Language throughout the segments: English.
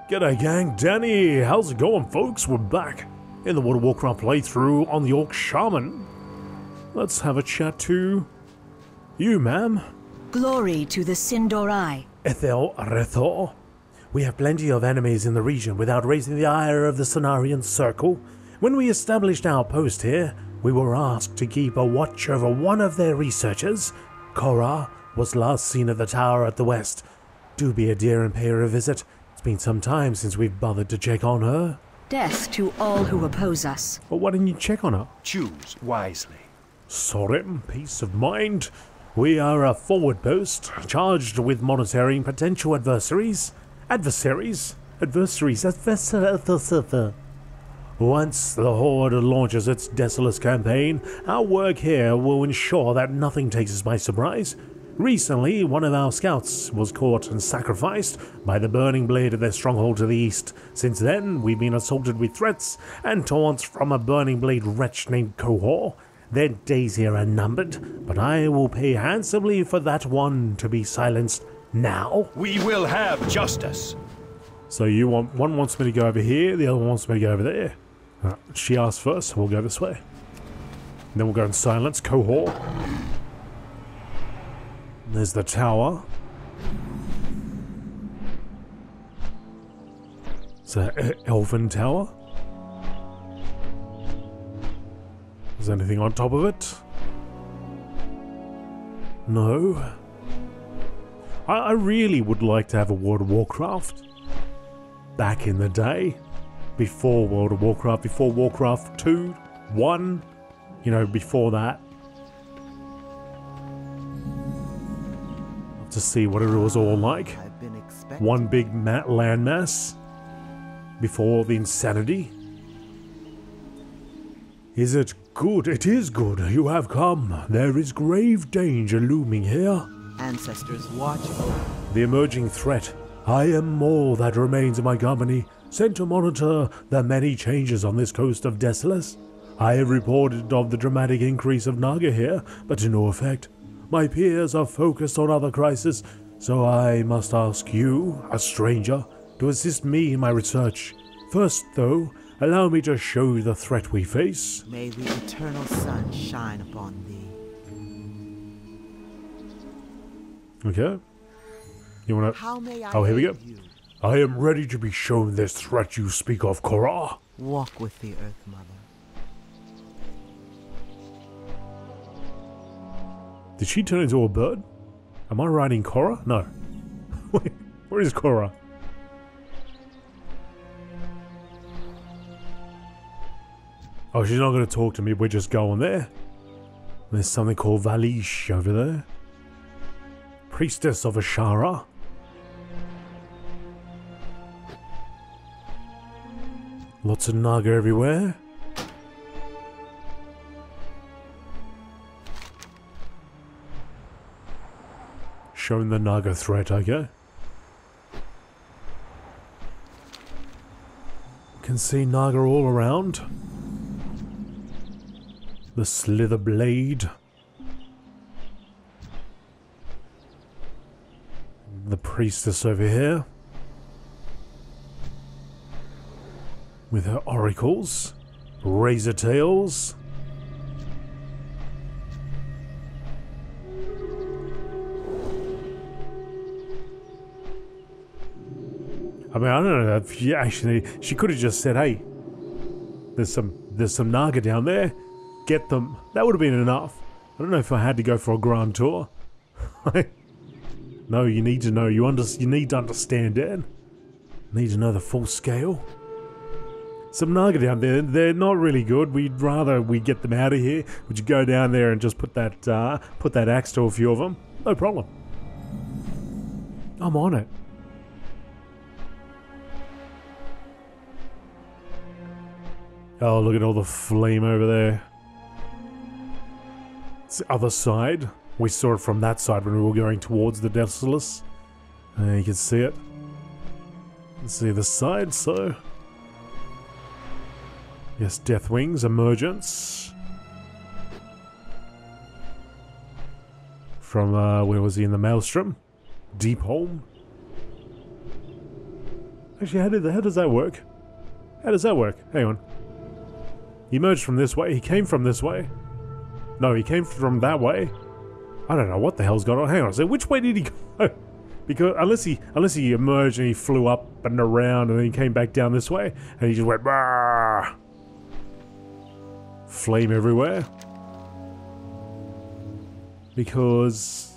G'day gang, Danny, how's it going folks? We're back in the World of Warcraft playthrough on the Orc Shaman. Let's have a chat to you, ma'am. Glory to the Sindorai. Ethel Rethor. We have plenty of enemies in the region without raising the ire of the Cenarian Circle. When we established our post here, we were asked to keep a watch over one of their researchers. Cora was last seen at the tower at the west. Do be a dear and pay her a visit. It's been some time since we've bothered to check on her. Death to all who oppose us. Well, why didn't you check on her? Choose wisely. Sorry, peace of mind. We are a forward post, charged with monitoring potential adversaries. Once the Horde launches its Desolus campaign, our work here will ensure that nothing takes us by surprise. Recently, one of our scouts was caught and sacrificed by the burning blade of their stronghold to the east. Since then, we've been assaulted with threats and taunts from a burning blade wretch named Cohor. Their days here are numbered, but I will pay handsomely for that one to be silenced now. We will have justice. So one wants me to go over here, the other one wants me to go over there. She asked first, so we'll go this way. And then we'll go and silence Cohor. There's the tower. It's an elven tower. Is there anything on top of it? No. I really would like to have a World of Warcraft back in the day. Before World of Warcraft, before Warcraft 2, 1, you know, before that. To see what it was all like. One big landmass before the insanity. Is it good? It is good. You have come. There is grave danger looming here. Ancestors watch. The emerging threat. I am all that remains of my company, sent to monitor the many changes on this coast of Desolus. I have reported of the dramatic increase of Naga here, but to no effect. My peers are focused on other crises, so I must ask you, a stranger, to assist me in my research. First, though, allow me to show you the threat we face. May the eternal sun shine upon thee. Okay. You wanna... How may I oh, here we go. you? I am ready to be shown this threat you speak of, Cora. Walk with the Earth Mother. Did she turn into a bird? Am I riding Cora? No. Wait, where is Cora? Oh, she's not going to talk to me. We're just going there. There's something called Valish over there. Priestess of Ashara. Lots of Naga everywhere. Showing the Naga threat, okay. Can see Naga all around. The Slitherblade. The priestess over here. With her oracles. Razor tails. I mean, I don't know if she could have just said, hey, there's some Naga down there, get them. That would have been enough. I don't know if I had to go for a grand tour. No, you need to know, you need to understand it. Need to know the full scale. Some Naga down there, they're not really good. We'd rather we get them out of here. Would you go down there and just put that axe to a few of them? No problem. I'm on it. Oh, look at all the flame over there. It's the other side. We saw it from that side when we were going towards the Desolus. You can see it. You can see the side, so... yes, Deathwing's emergence. From, where was he in the Maelstrom? Deepholm. Actually, how does that work? How does that work? Hang on. He emerged from this way. He came from this way. No, he came from that way. I don't know what the hell's going on. Hang on. So which way did he go? Because unless he emerged and he flew up and around and then he came back down this way and he just went bah! Flame everywhere. Because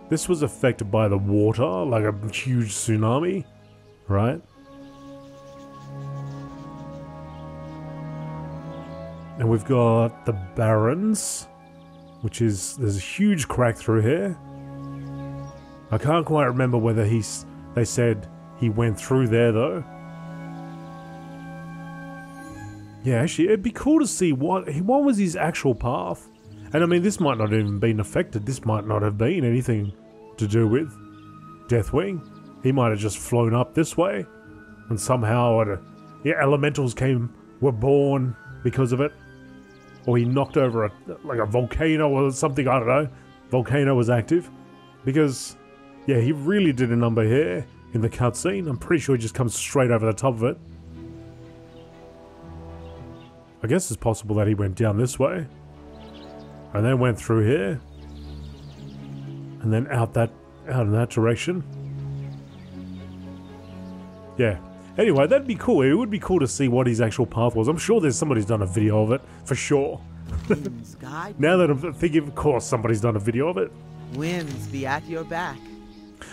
this was affected by the water, like a huge tsunami, right? And we've got the Barrens, which is, there's a huge crack through here. I can't quite remember whether they said he went through there though. Yeah, actually, it'd be cool to see what was his actual path. And I mean, this might not have even been affected. This might not have been anything to do with Deathwing. He might have just flown up this way, and somehow, elementals were born because of it. Or he knocked over a volcano or something, I don't know. Volcano was active. Because, yeah, he really did a number here in the cutscene. I'm pretty sure he just comes straight over the top of it. I guess it's possible that he went down this way. And then went through here. And then out in that direction. Yeah. Anyway, that'd be cool. It would be cool to see what his actual path was. I'm sure there's somebody's done a video of it, for sure. Now that I'm thinking, of course, somebody's done a video of it. Winds be at your back.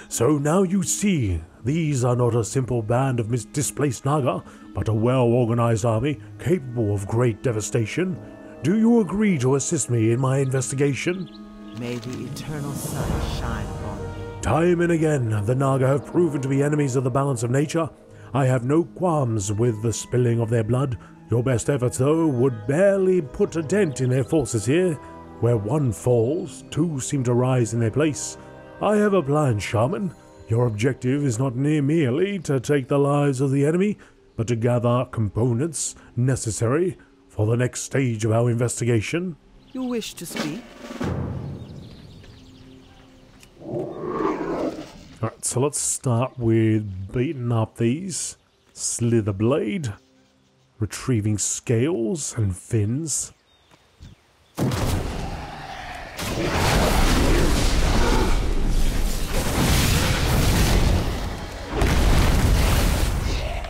So now you see, these are not a simple band of displaced Naga, but a well-organized army capable of great devastation. Do you agree to assist me in my investigation? May the eternal sun shine upon you. Time and again, the Naga have proven to be enemies of the balance of nature. I have no qualms with the spilling of their blood. Your best efforts, though, would barely put a dent in their forces here. Where one falls, two seem to rise in their place. I have a plan, Shaman. Your objective is not merely to take the lives of the enemy, but to gather components necessary for the next stage of our investigation. You wish to speak? Alright, so let's start with beating up these. Slitherblade. Retrieving scales and fins.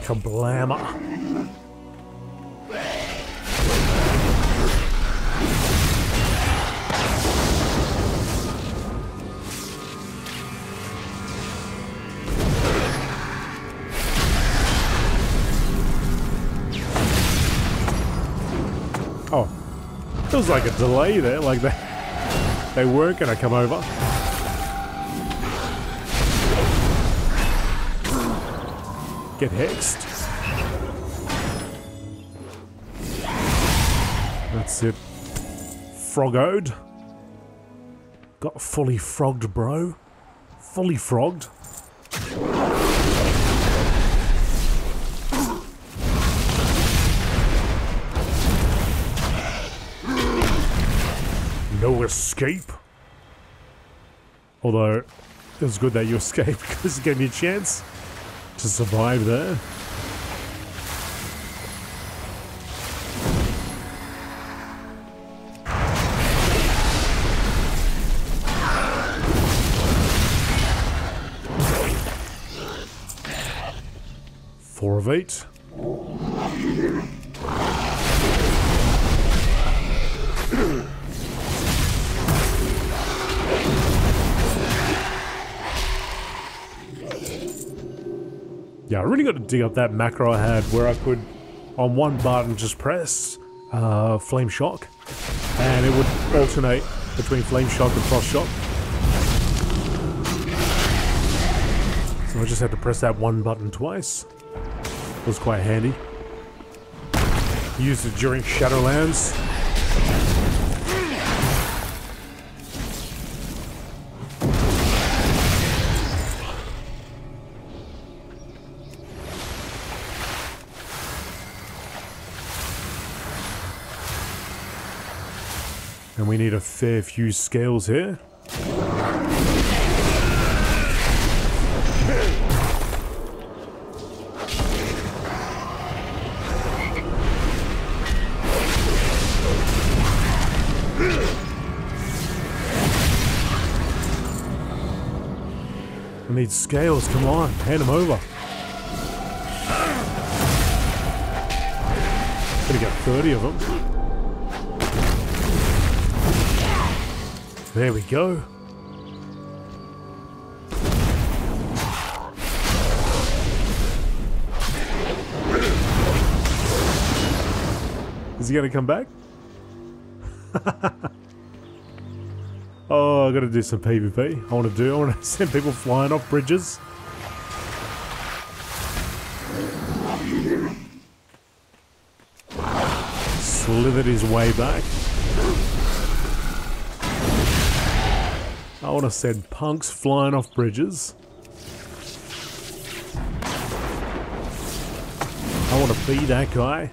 Kablammer. Oh, there was like a delay there, like they weren't gonna come over. Get hexed. That's it. Froggoed. Got fully frogged, bro. Fully frogged. No escape. Although, it was good that you escaped because it gave me a chance to survive there. Four of 8. Yeah, I really got to dig up that macro I had where I could, on one button, just press Flame Shock, and it would alternate between Flame Shock and Frost Shock. So I just had to press that one button twice. It was quite handy. Used it during Shadowlands. And we need a fair few scales here. need scales, come on, hand them over. Gonna get 30 of them. There we go. Is he gonna come back? Oh, I gotta do some PvP. I wanna send people flying off bridges. Slithered his way back. I wanna send punks flying off bridges. I wanna be that guy.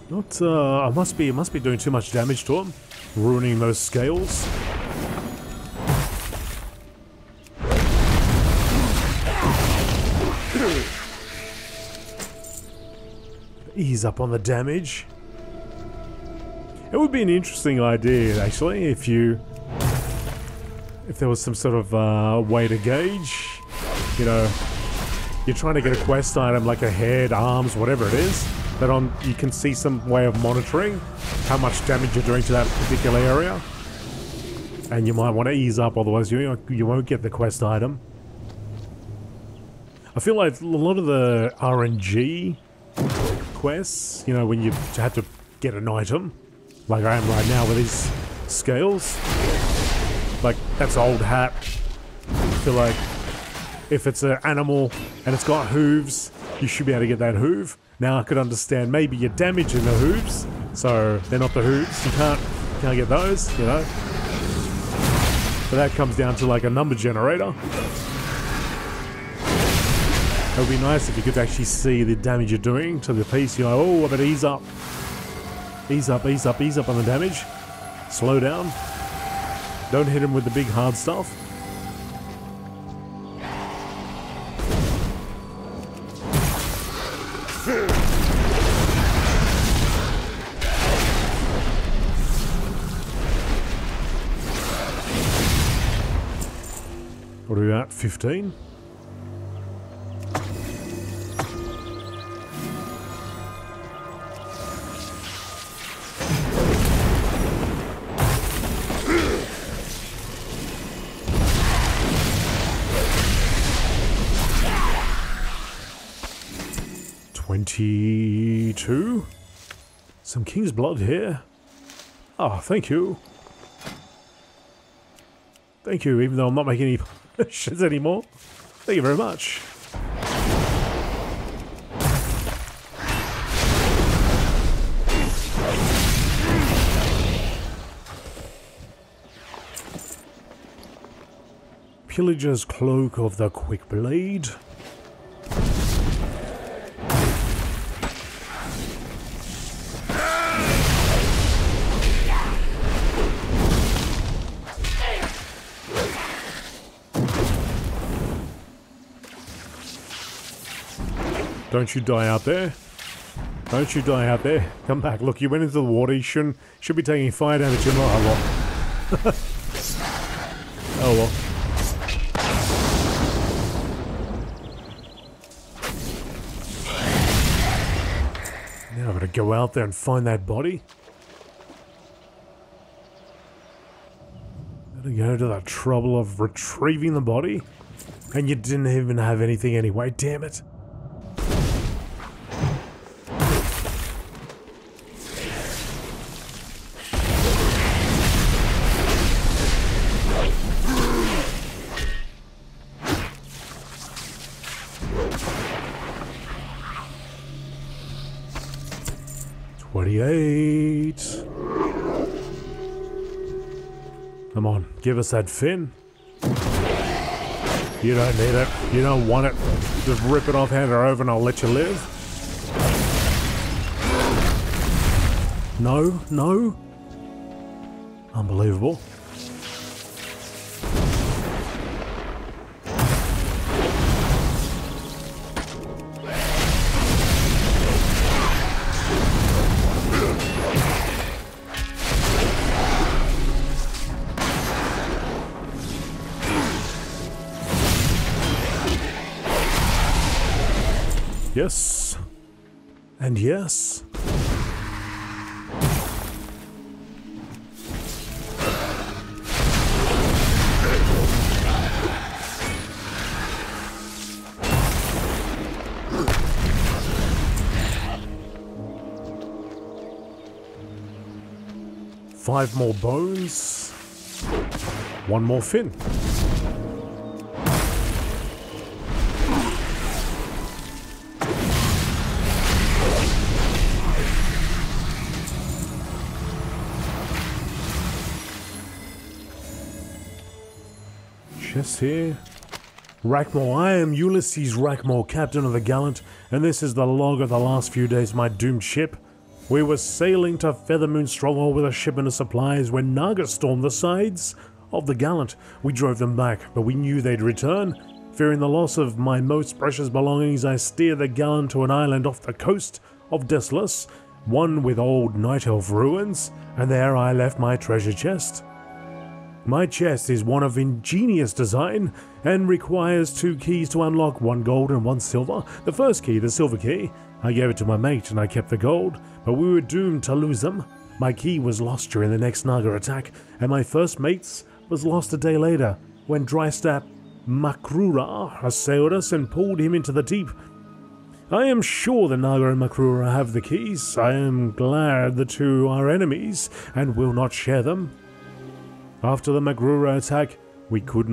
Not, I must be doing too much damage to him, ruining those scales. Ease up on the damage. It would be an interesting idea, actually, if there was some sort of way to gauge. You know, you're trying to get a quest item like a head, arms, whatever it is. But you can see some way of monitoring how much damage you're doing to that particular area. And you might want to ease up, otherwise you won't get the quest item. I feel like a lot of the RNG quests, you know, when you have to get an item, like I am right now with these scales, like that's old hat. I feel like if it's an animal and it's got hooves, you should be able to get that hoof. Now I could understand maybe you're damaging the hooves, so they're not the hooves. You can't get those, you know. But that comes down to like a number generator. It would be nice if you could actually see the damage you're doing to the piece. You're like, oh, I better ease up. Ease up, ease up, ease up on the damage. Slow down. Don't hit him with the big hard stuff. What are we at? 15? $22? Some king's blood here. Oh, thank you. Thank you, even though I'm not making any potions anymore. Thank you very much. Pillager's Cloak of the Quick Blade. Don't you die out there. Don't you die out there. Come back. Look, you went into the water. You should be taking fire damage. You're not. Oh well. Oh well. Now I've got to go out there and find that body. Gotta go to the trouble of retrieving the body. And you didn't even have anything anyway. Damn it. Come on, give us that fin. You don't need it. You don't want it. Just rip it off, hand it over, and I'll let you live. No, no. Unbelievable. Yes. And yes. Five more bones. One more fin. Chest here. Rackmore, I am Ulysses Rackmore, captain of the Gallant, and this is the log of the last few days of my doomed ship. We were sailing to Feathermoon Stronghold with a shipment of supplies when Naga stormed the sides of the Gallant. We drove them back, but we knew they'd return. Fearing the loss of my most precious belongings, I steered the Gallant to an island off the coast of Desolus, one with old Night Elf ruins, and there I left my treasure chest. My chest is one of ingenious design and requires 2 keys to unlock, 1 gold and 1 silver. The first key, the silver key, I gave it to my mate and I kept the gold, but we were doomed to lose them. My key was lost during the next Naga attack, and my first mate's was lost a day later when Drystap Makrura assailed us and pulled him into the deep. I am sure the Naga and Makrura have the keys. I am glad the two are enemies and will not share them. After the Makrura attack, we could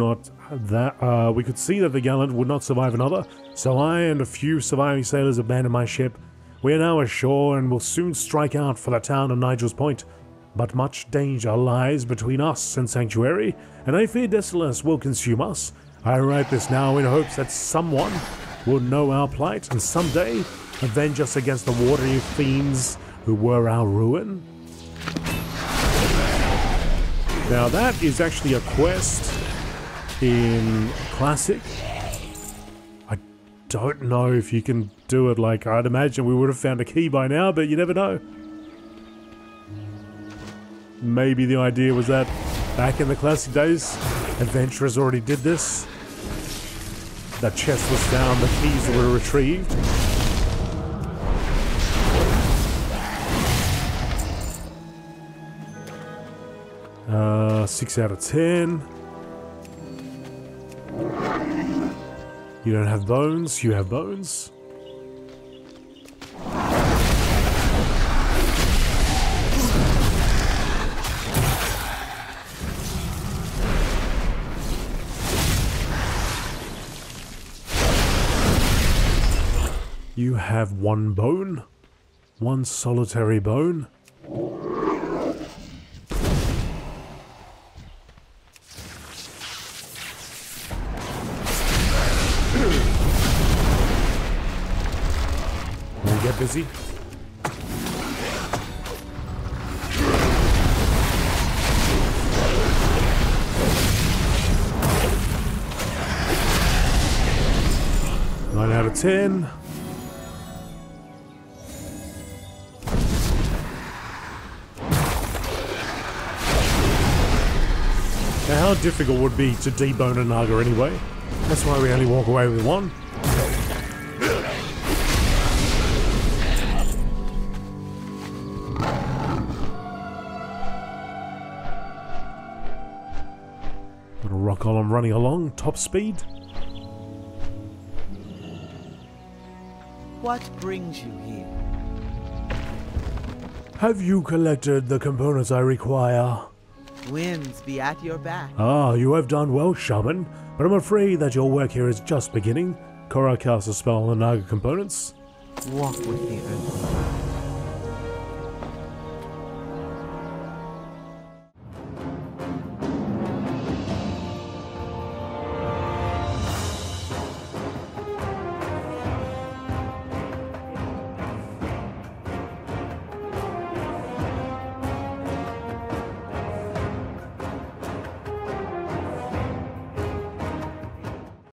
see that the Gallant would not survive another, so I and a few surviving sailors abandoned my ship. We are now ashore and will soon strike out for the town of Nigel's Point, but much danger lies between us and Sanctuary, and I fear Desolus will consume us. I write this now in hopes that someone will know our plight and someday avenge us against the watery fiends who were our ruin. Now that is actually a quest in Classic. I don't know if you can do it. Like, I'd imagine we would have found a key by now, but you never know. Maybe the idea was that back in the Classic days, adventurers already did this. That chest was found, the keys were retrieved. 6 out of 10. You don't have bones, you have bones. You have 1 bone, 1 solitary bone. Get busy. Nine out of 10. Now, how difficult would it be to debone a Naga anyway? That's why we only walk away with 1. Rock column running along, top speed. What brings you here? Have you collected the components I require? Winds be at your back. Ah, you have done well, Shaman, but I'm afraid that your work here is just beginning. Korra casts a spell on the Naga components. Walk with the earth.